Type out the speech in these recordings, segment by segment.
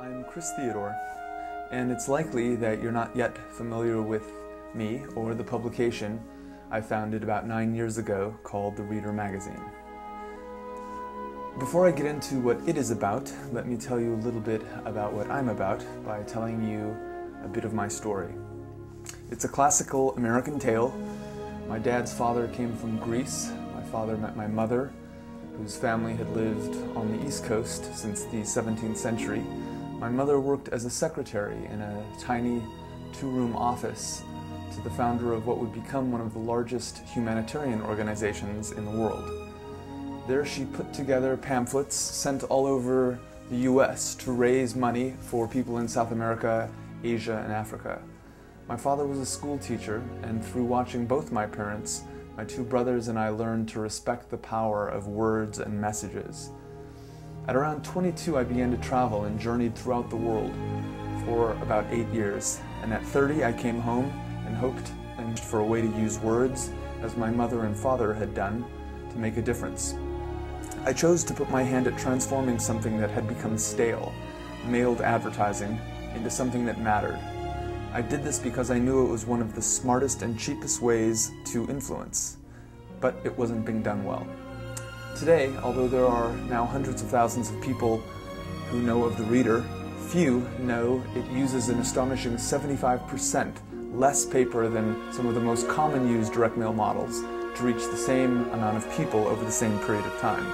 I'm Chris Theodore, and it's likely that you're not yet familiar with me or the publication I founded about 9 years ago called The Reader Magazine. Before I get into what it is about, let me tell you a little bit about what I'm about by telling you a bit of my story. It's a classical American tale. My dad's father came from Greece. My father met my mother, whose family had lived on the East Coast since the 17th century. My mother worked as a secretary in a tiny two-room office to the founder of what would become one of the largest humanitarian organizations in the world. There she put together pamphlets sent all over the US to raise money for people in South America, Asia, and Africa. My father was a school teacher, and through watching both my parents, my two brothers and I learned to respect the power of words and messages. At around 22, I began to travel and journeyed throughout the world for about 8 years. And at 30, I came home and hoped for a way to use words, as my mother and father had done, to make a difference. I chose to put my hand at transforming something that had become stale, mailed advertising, into something that mattered. I did this because I knew it was one of the smartest and cheapest ways to influence, but it wasn't being done well. Today, although there are now hundreds of thousands of people who know of The Reader, few know it uses an astonishing 75% less paper than some of the most common used direct mail models to reach the same amount of people over the same period of time.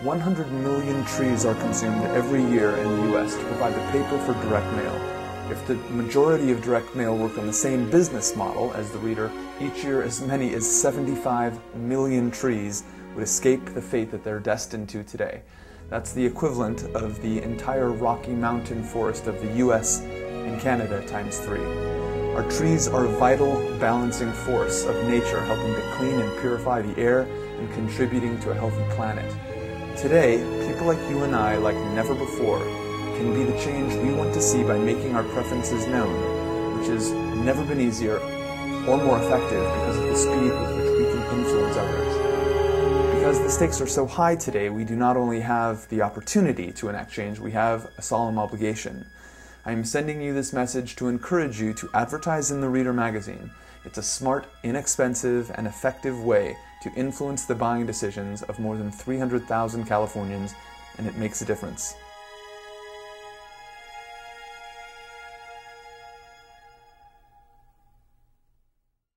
100 million trees are consumed every year in the US to provide the paper for direct mail. If the majority of direct mail worked on the same business model as The Reader, each year as many as 75 million trees would escape the fate that they're destined to today. That's the equivalent of the entire Rocky Mountain forest of the US and Canada times 3. Our trees are a vital balancing force of nature, helping to clean and purify the air and contributing to a healthy planet. Today, people like you and I, like never before, can be the change we want to see by making our preferences known, which has never been easier or more effective because of the speed with which we can influence others. Because the stakes are so high today, we do not only have the opportunity to enact change, we have a solemn obligation. I am sending you this message to encourage you to advertise in The Reader Magazine. It's a smart, inexpensive, and effective way to influence the buying decisions of more than 300,000 Californians, and it makes a difference.